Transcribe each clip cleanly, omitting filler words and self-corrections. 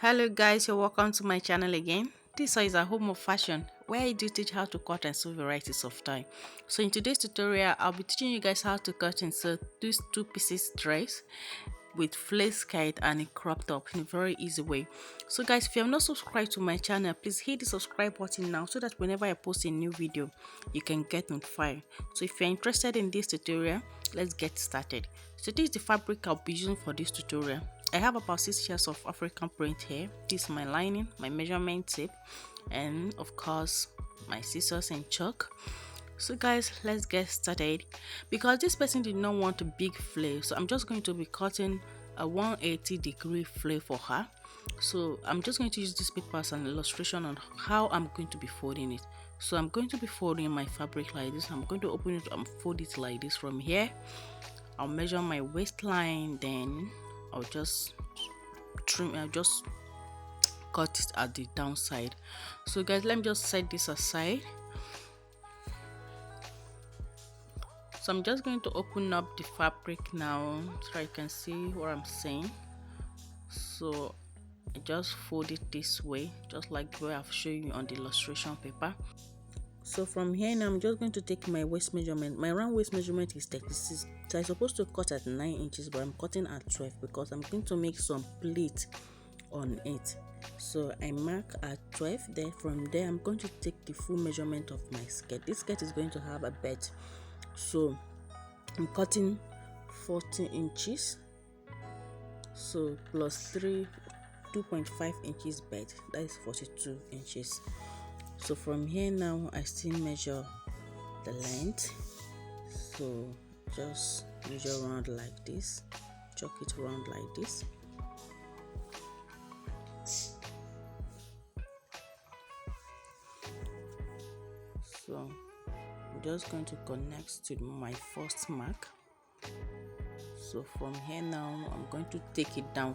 Hello guys, you're welcome to my channel again. This is a home of fashion where I do teach how to cut and sew varieties of tie. So in today's tutorial, I'll be teaching you guys how to cut and sew these two pieces dress with flace skirt and a crop top in a very easy way. So guys, if you have not subscribed to my channel, please hit the subscribe button now so that whenever I post a new video, you can get notified. So if you're interested in this tutorial, let's get started. So this is the fabric I'll be using for this tutorial. I have about 6 years of African print here. This is my lining, my measurement tape, and of course my scissors and chalk. So guys, let's get started. Because this person did not want a big flare, so I'm just going to be cutting a 180-degree flare for her. So I'm just going to use this paper as an illustration on how I'm going to be folding it. So I'm going to be folding my fabric like this. I'm going to open it and fold it like this. From here I'll measure my waistline, then I'll just cut it at the downside. So guys, let me just set this aside. So I'm just going to open up the fabric now so I can see what I'm saying. So I just fold it this way, just like the way I've shown you on the illustration paper. So from here now, I'm just going to take my waist measurement. My round waist measurement is 36. So I'm supposed to cut at 9 inches, but I'm cutting at 12 because I'm going to make some pleat on it. So I mark at 12. Then from there, I'm going to take the full measurement of my skirt. This skirt is going to have a belt. So I'm cutting 14 inches. So plus 2.5 inches belt, that is 42 inches. So from here now, I still measure the length. So just measure round like this, chalk it round like this. So I'm just going to connect to my first mark. So from here now, I'm going to take it down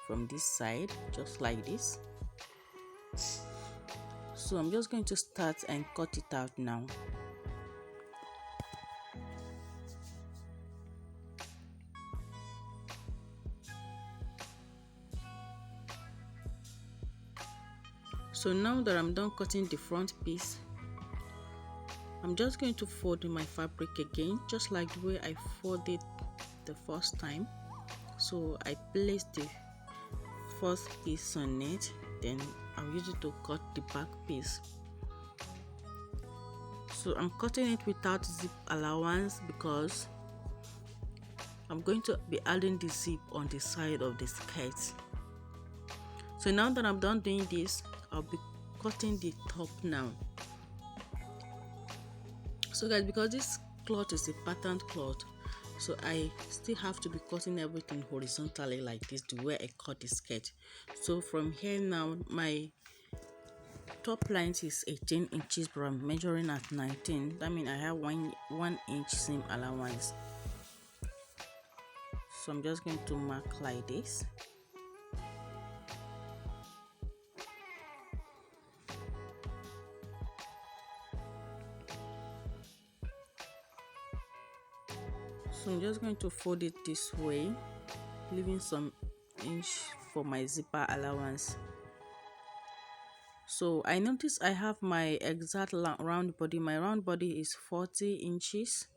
from this side, just like this. So I'm just going to start and cut it out now. So now that I'm done cutting the front piece, I'm just going to fold my fabric again, just like the way I folded the first time. So I place the first piece on it, then I'll use it to cut the back piece. So I'm cutting it without zip allowance because I'm going to be adding the zip on the side of the skirt. So now that I'm done doing this, I'll be cutting the top now. So guys, because this cloth is a patterned cloth, so I still have to be cutting everything horizontally like this, the way I cut the skirt. So from here now, my top length is 18 inches, but I'm measuring at 19. That means I have one inch seam allowance. So I'm just going to mark like this. So I'm just going to fold it this way, leaving some inch for my zipper allowance. So I notice I have my exact round body. My round body is 40 inches.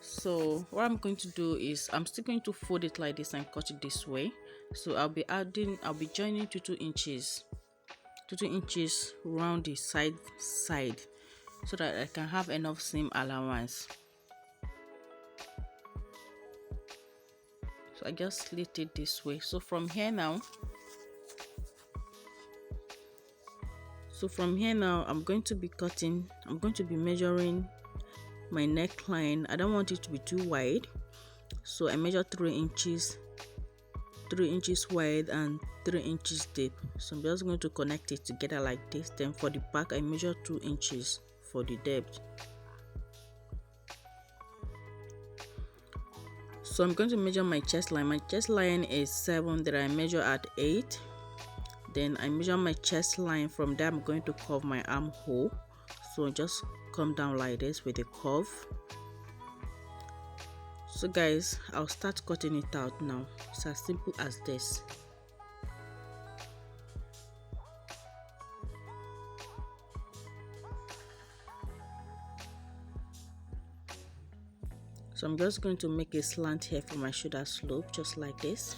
So what I'm going to do is I'm still going to fold it like this and cut it this way. So I'll be joining 2 inches round the side so that I can have enough seam allowance. So I just slit it this way. So from here now, I'm going to be measuring my neckline. I don't want it to be too wide, so I measure 3 inches wide and 3 inches deep. So I'm just going to connect it together like this. Then for the back, I measure 2 inches for the depth. So I'm going to measure my chest line. My chest line is 7, then I measure at 8. Then I measure my chest line. From there, I'm going to curve my armhole. So just come down like this with a curve. So guys, I'll start cutting it out now. It's as simple as this. So I'm just going to make a slant here for my shoulder slope, just like this.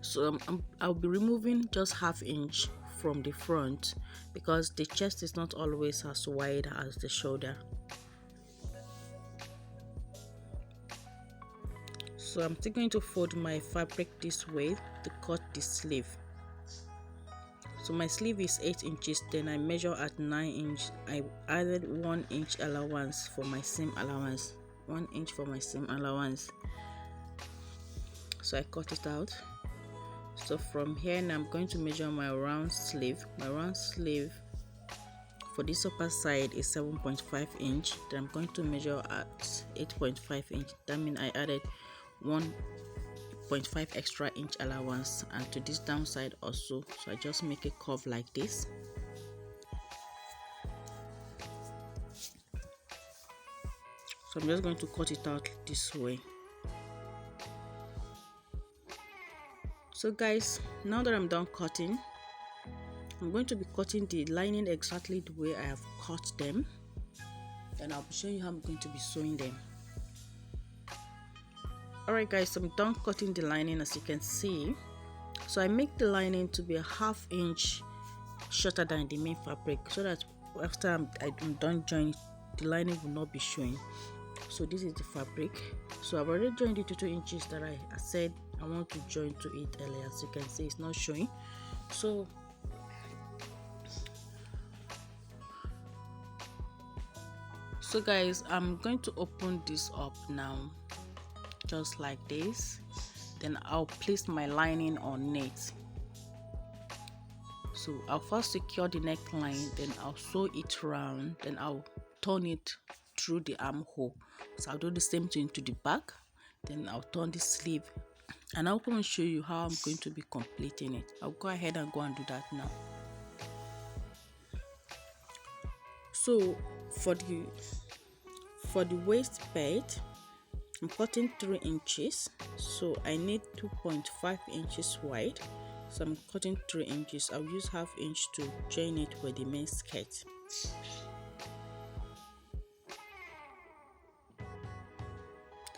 So I'll be removing just ½ inch from the front because the chest is not always as wide as the shoulder. So I'm still going to fold my fabric this way to cut the sleeve. So my sleeve is 8 inches, then I measure at 9 inch. I added 1 inch allowance for my seam allowance. 1 inch for my seam allowance. So I cut it out. So from here now I'm going to measure my round sleeve. My round sleeve for this upper side is 7.5 inch. Then I'm going to measure at 8.5 inch. That means I added 1.5 extra inch allowance, and to this downside also. So I just make a curve like this. So I'm just going to cut it out this way. So guys, now that I'm done cutting, I'm going to be cutting the lining exactly the way I have cut them, and I'll be showing you how I'm going to be sewing them. Alright guys, so I'm done cutting the lining, as you can see. So I make the lining to be a ½ inch shorter than the main fabric, so that after I'm done joining, the lining will not be showing. So this is the fabric. So I've already joined it to 2 inches that I said I want to join to it earlier. As you can see, it's not showing. So guys, I'm going to open this up now, just like this. Then I'll place my lining on it. So I'll first secure the neckline, then I'll sew it round, then I'll turn it through the armhole. So I'll do the same thing to the back, then I'll turn the sleeve, and I'll come and show you how I'm going to be completing it. I'll go ahead and go and do that now. So for the waist belt, I'm cutting 3 inches, so I need 2.5 inches wide. So I'm cutting 3 inches. I'll use ½ inch to join it with the main skirt.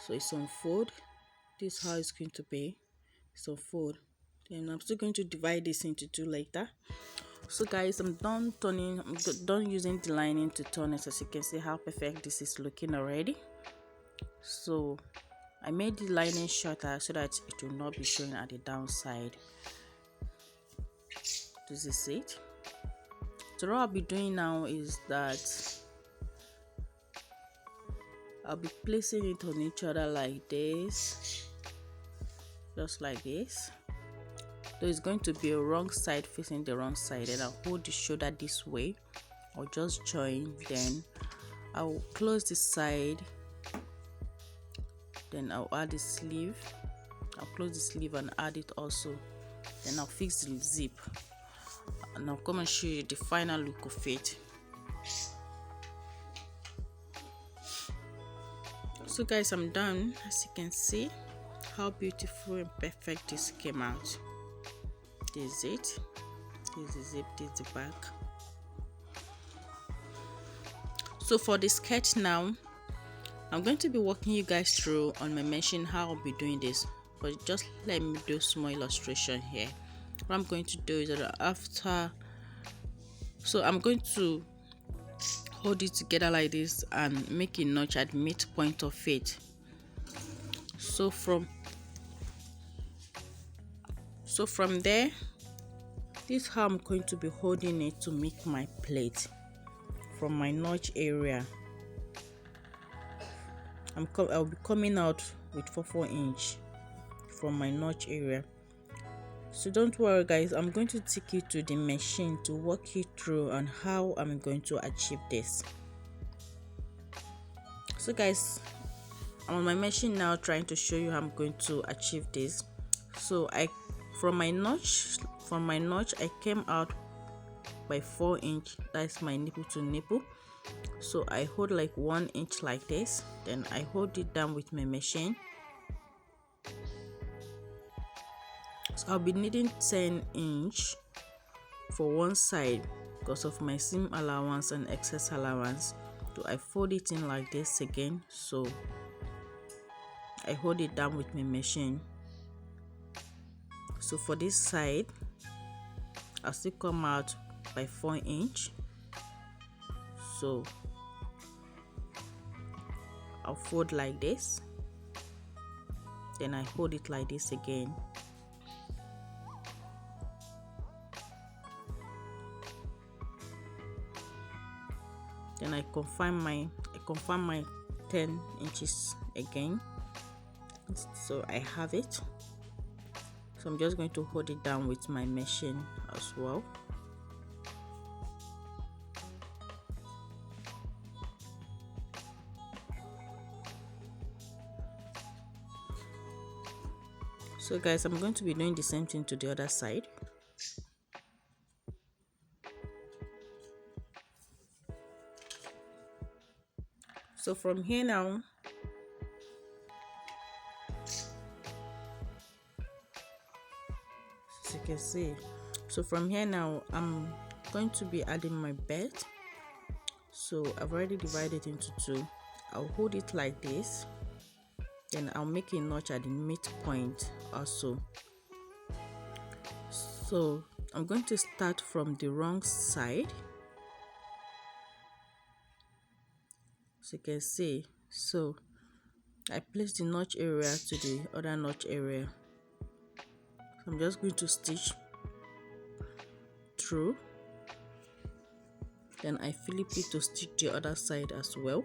So it's on fold. This is how it's going to be. It's on fold. Then I'm still going to divide this into 2 later. So guys, I'm done turning. I'm done using the lining to turn it. As you can see how perfect this is looking already. So I made the lining shorter so that it will not be showing at the downside. This is it. So what I'll be doing now is that I'll be placing it on each other like this, just like this. So it's going to be a wrong side facing the wrong side, and I'll hold the shoulder this way. I'll just join, then I'll close this side, then I'll add the sleeve. I'll close the sleeve and add it also. Then I'll fix the zip, and I'll come and show you the final look of it. So guys, I'm done. As you can see how beautiful and perfect this came out. This is it. This is the zip, this is the back. So for the skirt now, I'm going to be walking you guys through on my machine how I'll be doing this, but just let me do a small illustration here. What I'm going to do is that I'm going to hold it together like this and make a notch at midpoint of it. So from there, this is how I'm going to be holding it to make my plate from my notch area. I'll be coming out with 4 inch from my notch area. So don't worry guys, I'm going to take you to the machine to walk you through on how I'm going to achieve this. So guys, I'm on my machine now trying to show you how I'm going to achieve this. So from my notch I came out by 4 inch. That's my nipple to nipple. So I hold like 1 inch like this, then I hold it down with my machine. So I'll be needing 10 inch for one side because of my seam allowance and excess allowance. So I fold it in like this again, so I hold it down with my machine. So for this side, I'll still come out by 4 inch. So I'll fold like this, then I hold it like this again. Then I confirm my 10 inches again. So I have it. So I'm just going to hold it down with my machine as well. So guys, I'm going to be doing the same thing to the other side. So from here now, as you can see, so from here now I'm going to be adding my belt. So I've already divided into two. I'll hold it like this, then I'll make a notch at the midpoint also. So I'm going to start from the wrong side, as you can see. So I place the notch area to the other notch area. So I'm just going to stitch through, then I flip it to stitch the other side as well.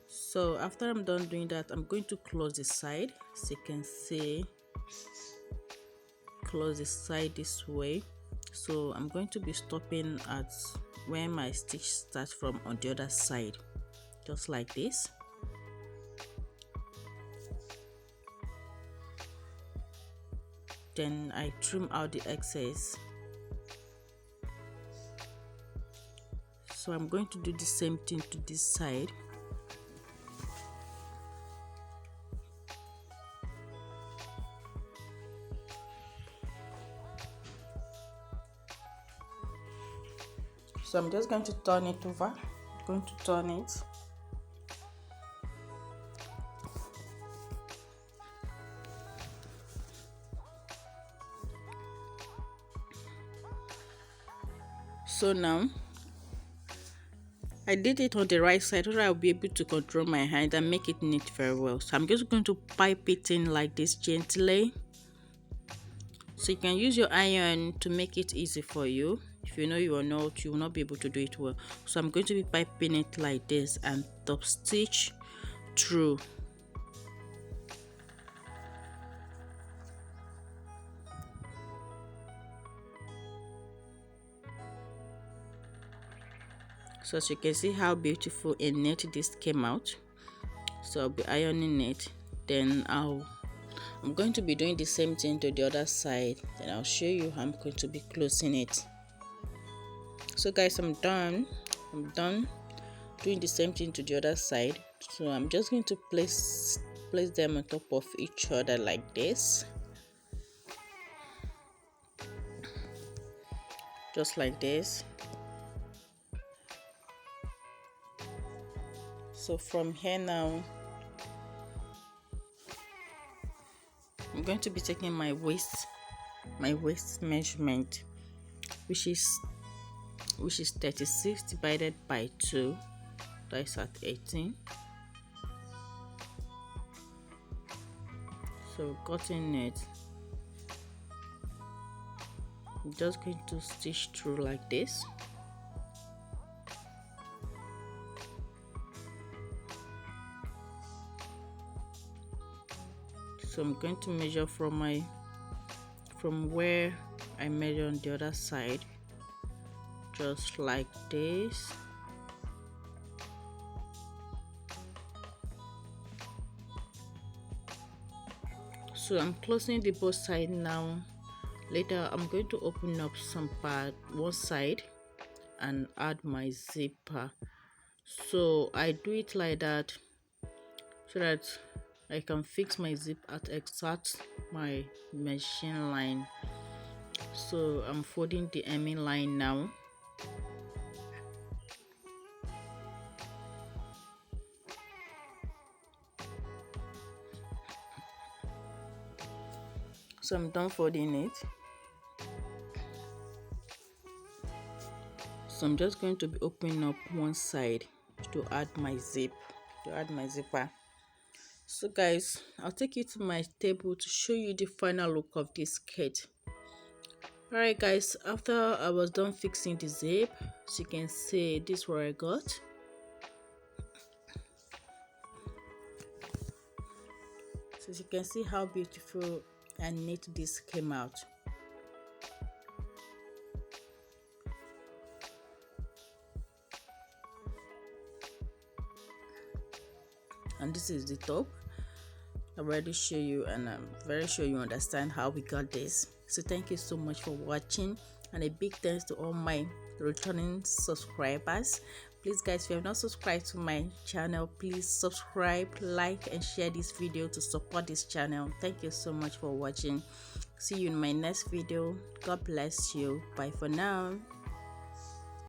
So after I'm done doing that, I'm going to close the side. As you can see, close the side this way. So I'm going to be stopping at where my stitch starts from on the other side, just like this. Then I trim out the excess. So I'm going to do the same thing to this side. So I'm just going to turn it over. I'm going to turn it. So now I did it on the right side so that I'll be able to control my hand and make it neat very well. So I'm just going to pipe it in like this gently. So you can use your iron to make it easy for you. If you know you are not, you will not be able to do it well. So I'm going to be piping it like this and top stitch through. So as you can see how beautiful and neat this came out. So I'll be ironing it, then I'm going to be doing the same thing to the other side, then I'll show you how I'm going to be closing it. So guys, I'm done doing the same thing to the other side. So I'm just going to place them on top of each other like this, just like this. So from here now, I'm going to be taking my waist measurement, which is 36 divided by 2, that's at 18. So cutting it, I'm just going to stitch through like this. So I'm going to measure from where I measure on the other side, just like this. So I'm closing the both side now. Later I'm going to open up some part one side and add my zipper. So I do it like that so that I can fix my zip at exact my machine line. So I'm folding the hemming line now. So I'm done folding it. So I'm just going to be opening up one side to add my zipper. So guys, I'll take you to my table to show you the final look of this skirt. Alright guys, after I was done fixing the zip, so you can see this is what I got. So as you can see how beautiful and neat this came out. And this is the top. I already show you, and I'm very sure you understand how we got this. So thank you so much for watching, and a big thanks to all my returning subscribers. Please guys, if you have not subscribed to my channel, please subscribe, like and share this video to support this channel. Thank you so much for watching. See you in my next video. God bless you. Bye for now.